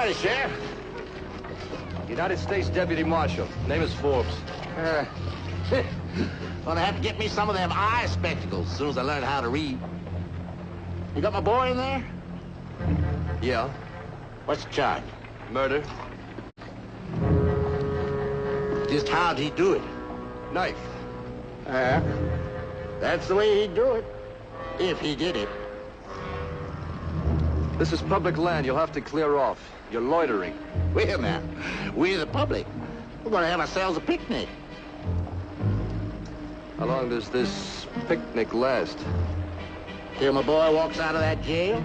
Howdy, Sheriff. United States Deputy Marshal. Name is Forbes. Gonna have to get me some of them eye spectacles as soon as I learn how to read. You got my boy in there? Yeah. What's the charge? Murder. Just how'd he do it? Knife. That's the way he'd do it. If he did it. This is public land. You'll have to clear off. You're loitering. Well, now, we're the public. We're gonna have ourselves a picnic. How long does this picnic last? Till my boy walks out of that jail?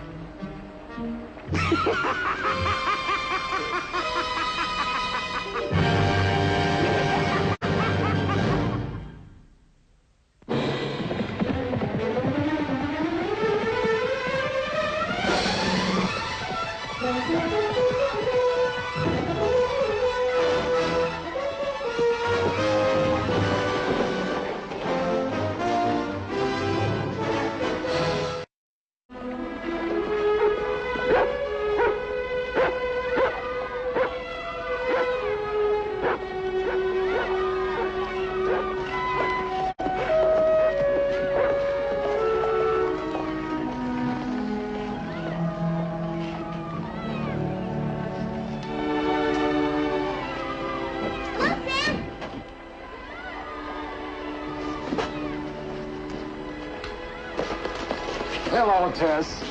Hello, Tess.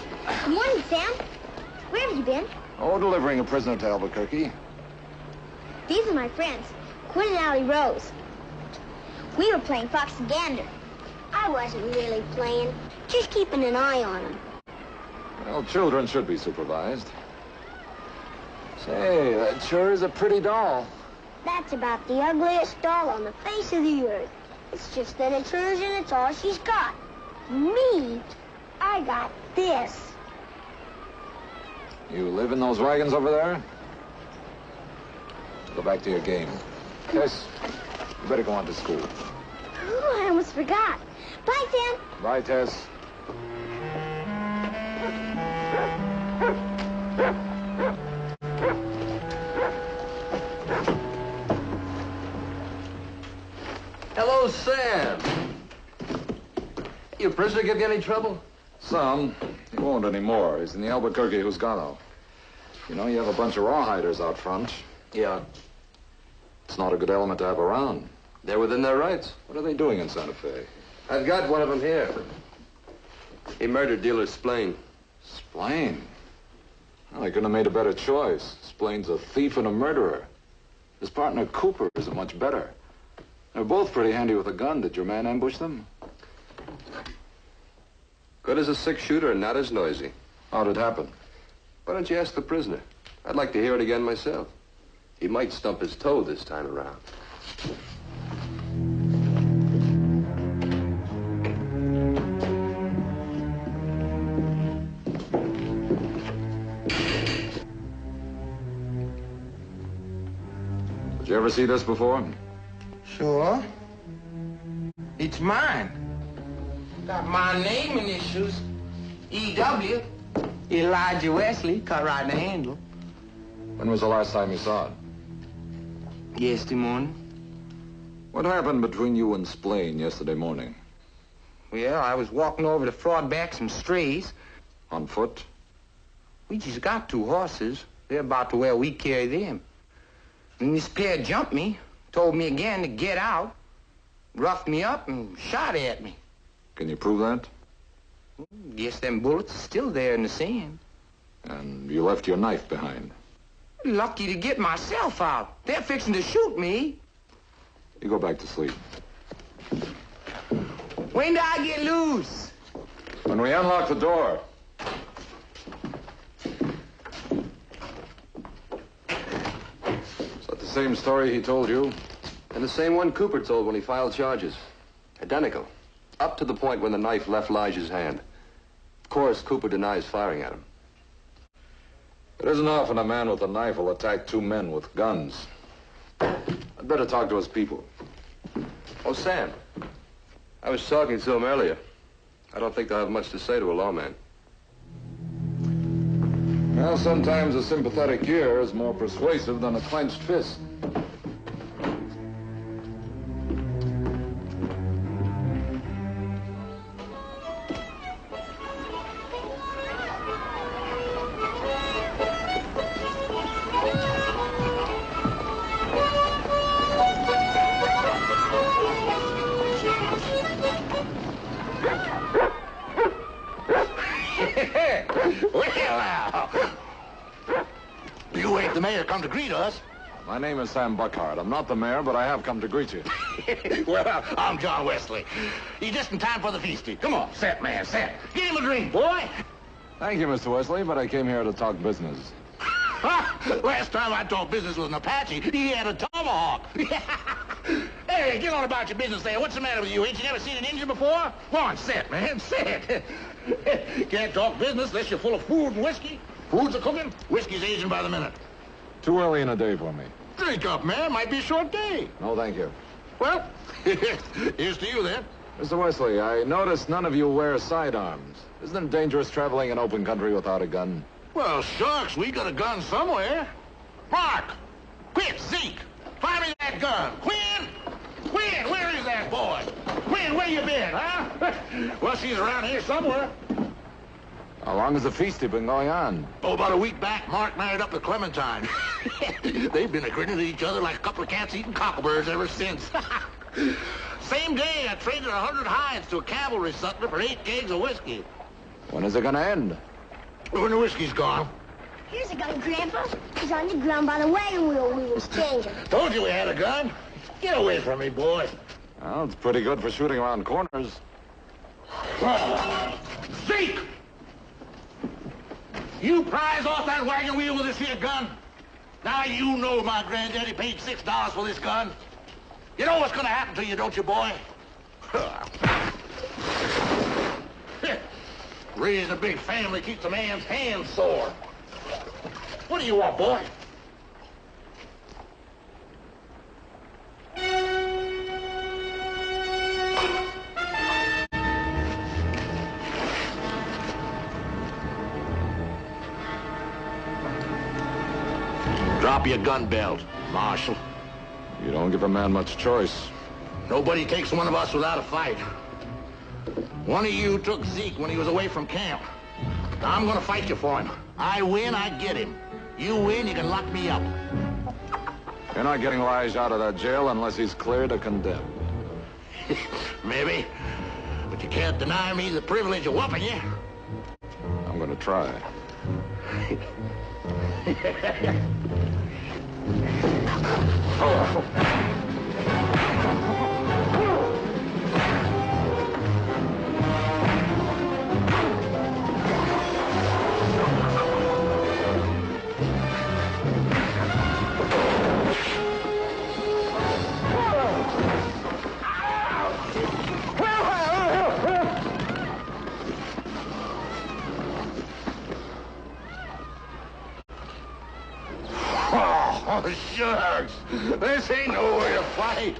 Good morning, Sam. Where have you been? Oh, delivering a prisoner to Albuquerque. These are my friends, Quinn and Allie Rose. We were playing Fox and Gander. I wasn't really playing, just keeping an eye on them. Well, children should be supervised. Say, that sure is a pretty doll. That's about the ugliest doll on the face of the earth. It's just that it's hers and it's all she's got. Me, I got this. You live in those wagons over there? Go back to your game. Tess, you better go on to school. Oh, I almost forgot. Bye, Sam. Bye, Tess. Hello, Sam. Your prisoner give you any trouble? Some. He won't anymore. He's in the Albuquerque Juzgado. You know, you have a bunch of Rawhiders out front. Yeah. It's not a good element to have around. They're within their rights. What are they doing in Santa Fe? I've got one of them here. He murdered dealer Splain. Splain? Well, he couldn't have made a better choice. Splain's a thief and a murderer. His partner, Cooper, isn't much better. They're both pretty handy with a gun. Did your man ambush them? Good as a six-shooter and not as noisy. How'd it happen? Why don't you ask the prisoner? I'd like to hear it again myself. He might stump his toe this time around. Did you ever see this before? Sure. It's mine. Got my name initials, E.W. Elijah Wesley, cut right in the handle. When was the last time you saw it? Yesterday morning. What happened between you and Splain yesterday morning? Well, I was walking over to fraud back some strays. On foot? We just got two horses. They're about to where we carry them. And this pair jumped me, told me again to get out, roughed me up and shot at me. Can you prove that? Guess them bullets are still there in the sand. And you left your knife behind? Lucky to get myself out. They're fixing to shoot me. You go back to sleep. When do I get loose? When we unlock the door. Is that the same story he told you? And the same one Cooper told when he filed charges. Identical. Up to the point when the knife left Lige's hand. Of course, Cooper denies firing at him. It isn't often a man with a knife will attack two men with guns. I'd better talk to his people. Oh, Sam. I was talking to him earlier. I don't think they'll have much to say to a lawman. Well, sometimes a sympathetic ear is more persuasive than a clenched fist. You ain't the mayor come to greet us. My name is Sam Buckhart. I'm not the mayor, but I have come to greet you. Well, I'm John Wesley. You're just in time for the feasting. Come on, set, man, set. Get him a drink, boy. Thank you, Mr. Wesley, but I came here to talk business. Last time I talked business with an Apache, he had a tomahawk. Hey, get on about your business there. What's the matter with you? Ain't you never seen an Indian before? Go on, sit, man, sit. Can't talk business unless you're full of food and whiskey. Food's a cooking, whiskey's aging by the minute. Too early in the day for me. Drink up, man. Might be a short day. No, thank you. Well, here's to you, then. Mr. Wesley, I noticed none of you wear sidearms. Isn't it dangerous traveling in open country without a gun? Well, shucks, we got a gun somewhere. Mark! Quick, Zeke! Find me that gun! Quinn! Quinn, where is that boy? Quinn, where you been, huh? Well, she's around here somewhere. How long has the feast been going on? Oh, about a week back, Mark married up with Clementine. They've been grinning at each other like a couple of cats eating cockleburs ever since. Same day, I traded 100 hides to a cavalry sutler for 8 kegs of whiskey. When is it going to end? When the whiskey's gone. Here's a gun, Grandpa. It's on the ground by the wagon wheel we was changing. Told you we had a gun. Get away from me, boy. Well, it's pretty good for shooting around corners. Zeke! You prize off that wagon wheel with this here gun. Now you know my granddaddy paid $6 for this gun. You know what's gonna happen to you, don't you, boy? Raising a big family keeps a man's hands sore. What do you want, boy? Drop your gun belt, Marshal. You don't give a man much choice. Nobody takes one of us without a fight. One of you took Zeke when he was away from camp. Now I'm gonna fight you for him. I win, I get him. You win, you can lock me up. You're not getting Lige out of that jail unless he's cleared or condemned. Maybe. But you can't deny me the privilege of whooping you. I'm going to try. Oh, shucks. This ain't no way to fight.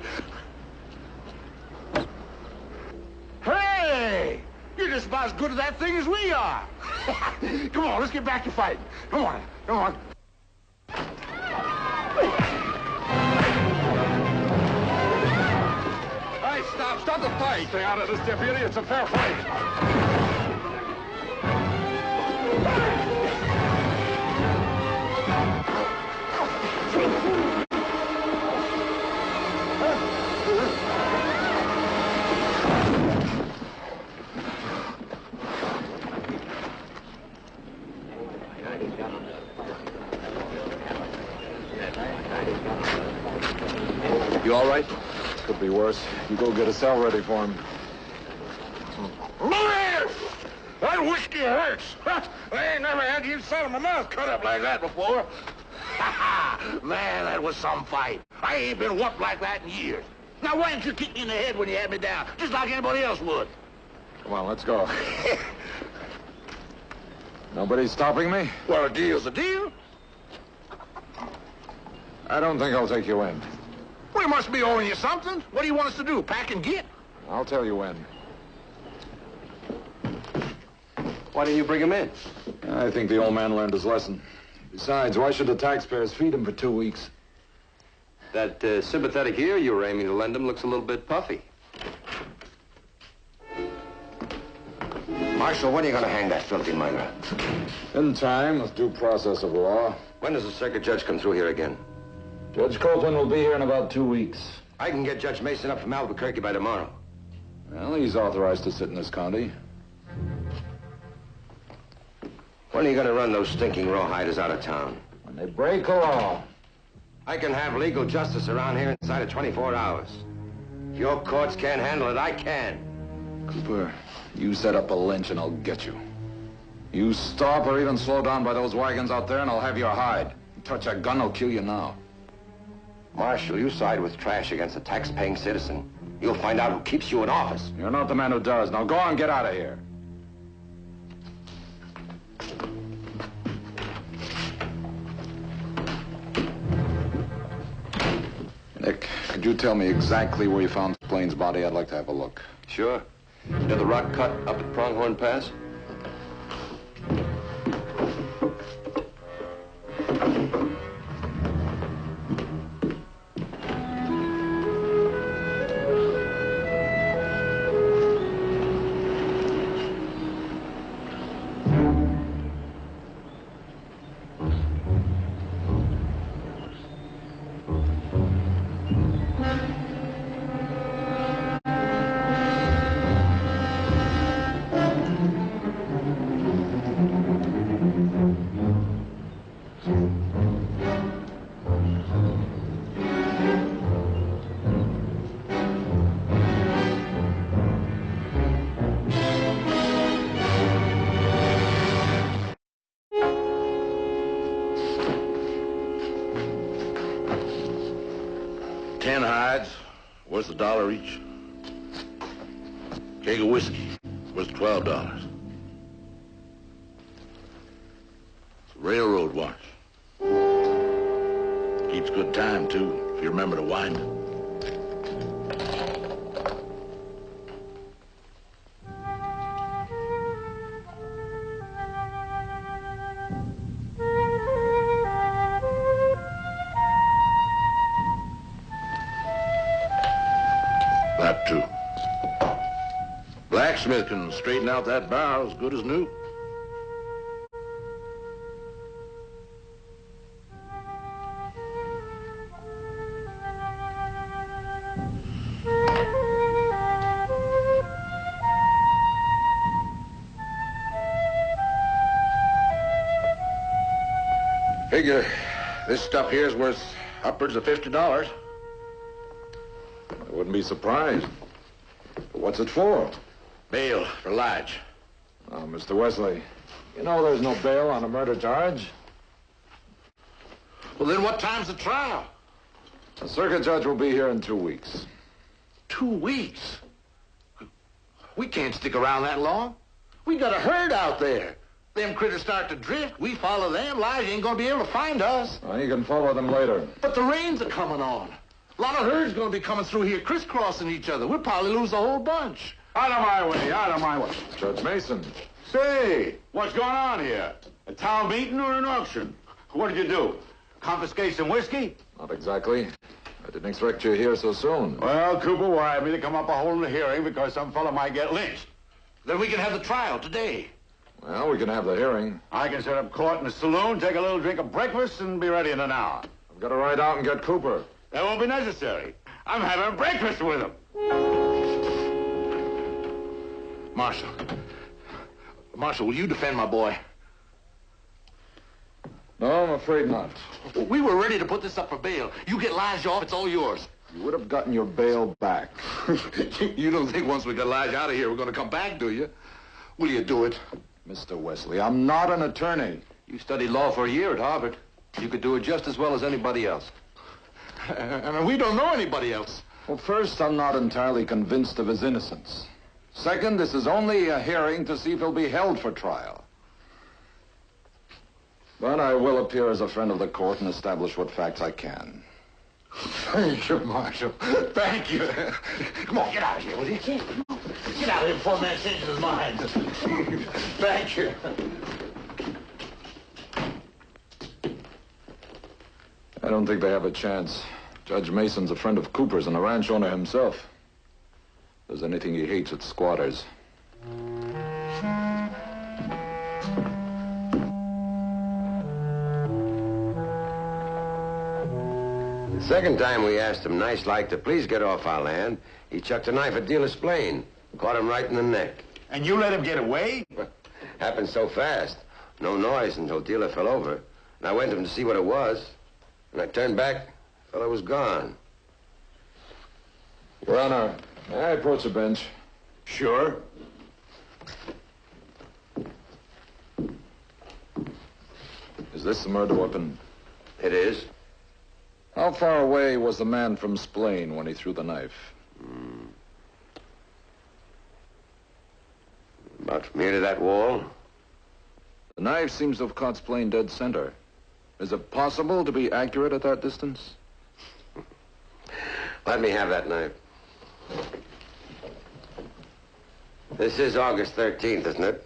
Hey! You're just about as good at that thing as we are. Come on, let's get back to fighting. Come on, come on. Hey, stop the fight. Stay out of this, deputy. It's a fair fight. You all right? Could be worse. You go get a cell ready for him. Man! That whiskey hurts. I ain't never had you son of my mouth cut up like that before. Man, that was some fight. I ain't been whooped like that in years. Now, why didn't you kick me in the head when you had me down, just like anybody else would? Come on, let's go. Nobody's stopping me? Well, a deal's a deal. I don't think I'll take you in. We must be owing you something. What do you want us to do, pack and get? I'll tell you when. Why didn't you bring him in? I think the old man learned his lesson. Besides, why should the taxpayers feed him for 2 weeks? That sympathetic ear you were aiming to lend him looks a little bit puffy. Marshal, when are you going to hang that filthy murderer? In time, with due process of law. When does the circuit judge come through here again? Judge Copeland will be here in about 2 weeks. I can get Judge Mason up from Albuquerque by tomorrow. Well, he's authorized to sit in this county. When are you going to run those stinking Rawhiders out of town? When they break the law. I can have legal justice around here inside of 24 hours. If your courts can't handle it, I can. Cooper, you set up a lynch and I'll get you. You stop or even slow down by those wagons out there and I'll have your hide. You touch a gun, I'll kill you now. Marshal, you side with trash against a tax-paying citizen. You'll find out who keeps you in office. You're not the man who does. Now go on, get out of here. Nick, could you tell me exactly where you found Plain's body? I'd like to have a look. Sure. You know the rock cut up at Pronghorn Pass? What's the dollar each? Keg of whiskey. What's $12? Railroad watch. Keeps good time, too, if you remember to wind it. That, too. Blacksmith can straighten out that barrel as good as new. Figure this stuff here is worth upwards of $50. I wouldn't be surprised. But what's it for? Bail for Lige. Oh, Mr. Wesley, you know there's no bail on a murder charge. Well, then what time's the trial? The circuit judge will be here in 2 weeks. 2 weeks? We can't stick around that long. We got a herd out there. Them critters start to drift. We follow them. Lige ain't gonna be able to find us. Well, you can follow them later. But the rains are coming on. A lot of herds gonna be coming through here, crisscrossing each other. We'll probably lose the whole bunch. Out of my way, out of my way. Judge Mason. Say, what's going on here? A town meeting or an auction? What did you do? Confiscate some whiskey? Not exactly. I didn't expect you here so soon. Well, Cooper wired me to come up a holding a hearing because some fella might get lynched. Then we can have the trial today. Well, we can have the hearing. I can set up court in the saloon, take a little drink of breakfast, and be ready in an hour. I've got to ride out and get Cooper. That won't be necessary. I'm having breakfast with him. Marshal. Marshal, will you defend my boy? No, I'm afraid not. We were ready to put this up for bail. You get Lige off, it's all yours. You would have gotten your bail back. You don't think once we get Lige out of here, we're going to come back, do you? Will you do it? Mr. Wesley, I'm not an attorney. You studied law for a year at Harvard. You could do it just as well as anybody else. And we don't know anybody else. Well, first, I'm not entirely convinced of his innocence. Second, this is only a hearing to see if he'll be held for trial. But I will appear as a friend of the court and establish what facts I can. Thank you, Marshal. Thank you. Come on, get out of here, will you? Come on. Get out of here before a man changes his mind. Thank you. don't think they have a chance. Judge Mason's a friend of Cooper's and a ranch owner himself. If there's anything he hates, it's squatters. The second time we asked him nice-like to please get off our land, he chucked a knife at Dealer's plane. Caught him right in the neck. And you let him get away? Happened so fast. No noise until Dealer fell over. And I went to him to see what it was. And I turned back, the fellow was gone. Your Honor, may I approach the bench? Sure. Is this the murder weapon? It is. How far away was the man from Splain when he threw the knife? About from here to that wall. The knife seems to have caught Splain dead center. Is it possible to be accurate at that distance? Let me have that knife. This is August 13th, isn't it?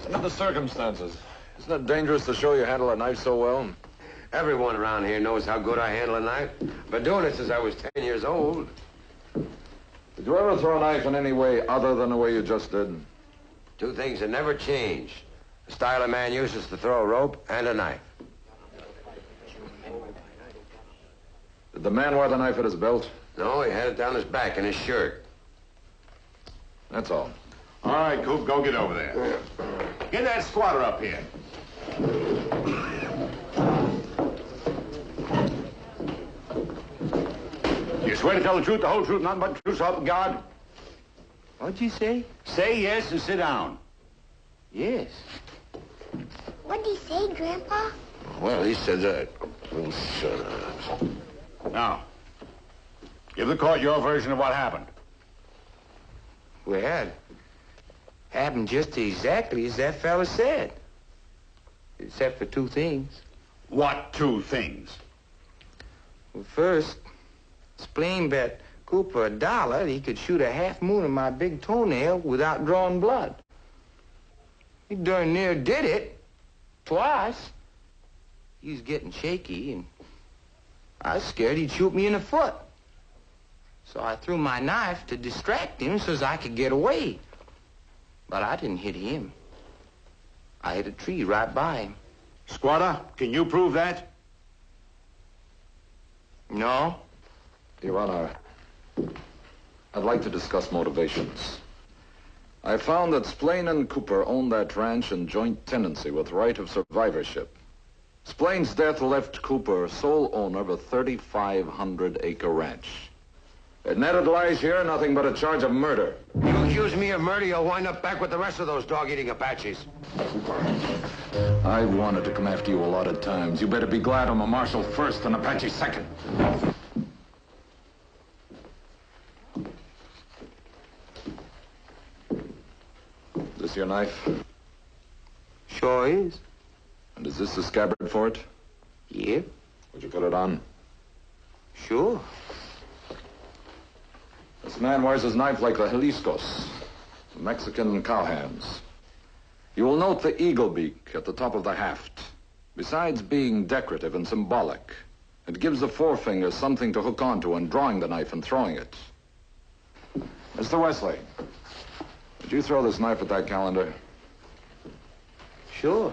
Under the circumstances, isn't it dangerous to show you handle a knife so well? Everyone around here knows how good I handle a knife. Been doing it since I was 10 years old. Did you ever throw a knife in any way other than the way you just did? Two things that never change. The style a man uses to throw a rope and a knife. Did the man wear the knife at his belt? No, he had it down his back in his shirt. That's all. All right, Coop, go get over there. Get that squatter up here. You swear to tell the truth, the whole truth, nothing but the truth, so help you God? What'd you say? Say yes and sit down. Yes. What'd he say, Grandpa? Well, he said that. Oh, shut up. Now, give the court your version of what happened. Well, happened just exactly as that fella said. Except for two things. What two things? Well, first, Splain bet Cooper $1 that he could shoot a half moon in my big toenail without drawing blood. He darn near did it. Twice. He was getting shaky, and I was scared he'd shoot me in the foot. So I threw my knife to distract him so as I could get away. But I didn't hit him. I hit a tree right by him. Squatter, can you prove that? No? Your Honor, I'd like to discuss motivations. I found that Splain and Cooper owned that ranch in joint tenancy with right of survivorship. Splain's death left Cooper sole owner of a 3,500-acre ranch. It netted lies here, nothing but a charge of murder. You accuse me of murder, you'll wind up back with the rest of those dog-eating Apaches. I've wanted to come after you a lot of times. You better be glad I'm a marshal first and Apache second. Is this your knife? Sure is. And is this the scabbard for it? Yeah, Would you put it on? sure. This man wears his knife like the Jaliscos, the Mexican cowhands. You will note the eagle beak at the top of the haft. Besides being decorative and symbolic, it gives the forefinger something to hook onto when drawing the knife and throwing it. Mr. Wesley, did you throw this knife at that calendar? Sure.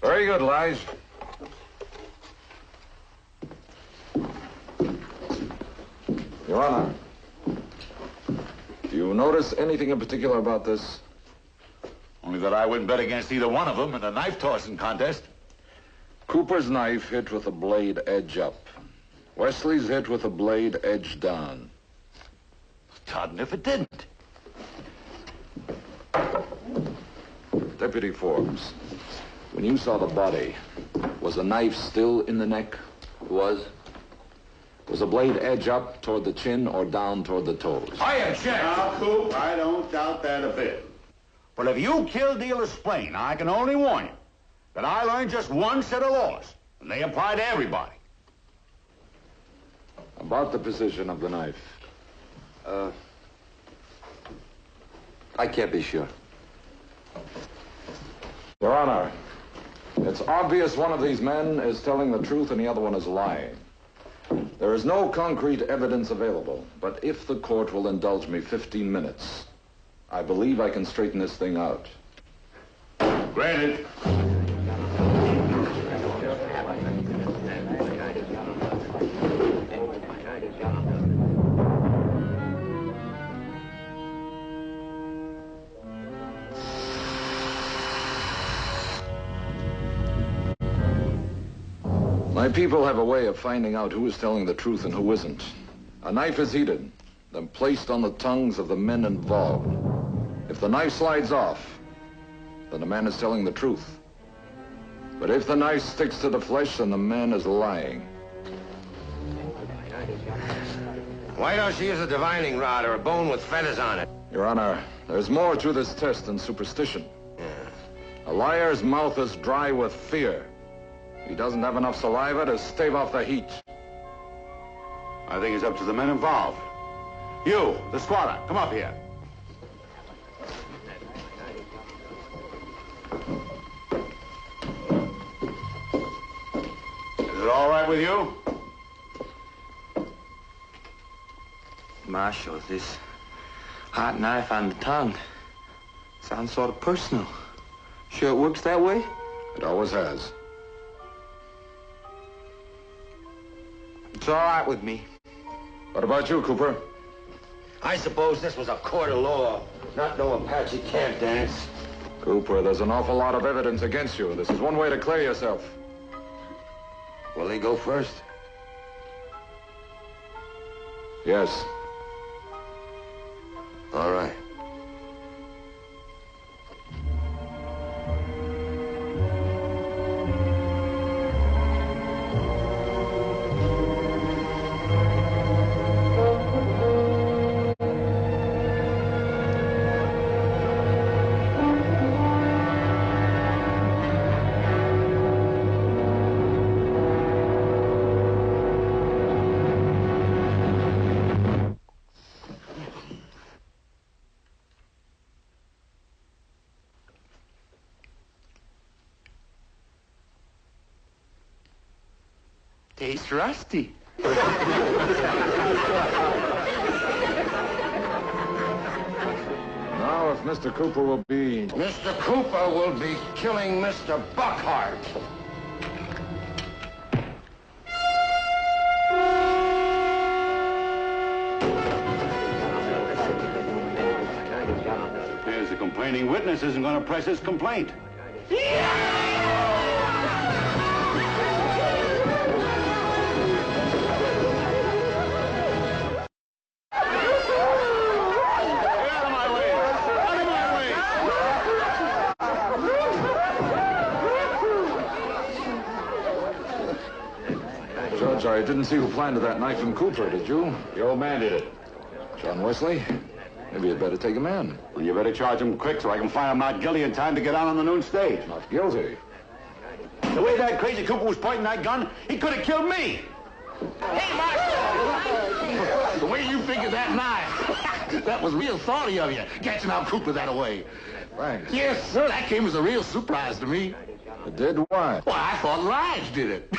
Very good, Lige. Your Honor, do you notice anything in particular about this? Only that I wouldn't bet against either one of them in a knife-tossing contest. Cooper's knife hit with the blade edge up. Wesley's hit with the blade edge down. Todd, if it didn't. Deputy Forbes, when you saw the body, was the knife still in the neck? Was? Was the blade edge up toward the chin or down toward the toes? I object. Now, Coop, I don't doubt that a bit. But if you kill dealer Splain, I can only warn you that I learned just one set of laws, and they apply to everybody. About the position of the knife. I can't be sure. Your Honor, it's obvious one of these men is telling the truth and the other one is lying. There is no concrete evidence available, but if the court will indulge me 15 minutes, I believe I can straighten this thing out. Granted. My people have a way of finding out who is telling the truth and who isn't. A knife is heated, then placed on the tongues of the men involved. If the knife slides off, then the man is telling the truth. But if the knife sticks to the flesh, then the man is lying. Why don't you use a divining rod or a bone with feathers on it? Your Honor, there's more to this test than superstition. Yeah. A liar's mouth is dry with fear. He doesn't have enough saliva to stave off the heat. I think it's up to the men involved. You, the squatter, come up here. Is it all right with you? Marshal, this hot knife on the tongue sounds sort of personal. Sure it works that way? It always has. It's all right with me. What about you, Cooper? I suppose this was a court of law, not no Apache camp dance. Cooper, there's an awful lot of evidence against you. This is one way to clear yourself. Will he go first? Yes. All right. Tastes rusty. Now, if Mr. Cooper will be... Mr. Cooper will be killing Mr. Buckhart. Here's the complaining witness isn't going to press his complaint. Judge, I didn't see who planted that knife in Cooper, did you? The old man did it. John Wesley? Maybe you'd better take him in. Well, you better charge him quick so I can find him not guilty in time to get out on the noon stage. Not guilty. The way that crazy Cooper was pointing that gun, he could have killed me. Hey, Marshal! The way you figured that knife, that was real thoughty of you, catching out Cooper that way. Thanks. Yes, sir, that came as a real surprise to me. It did? Why? Well, I thought Lige did it.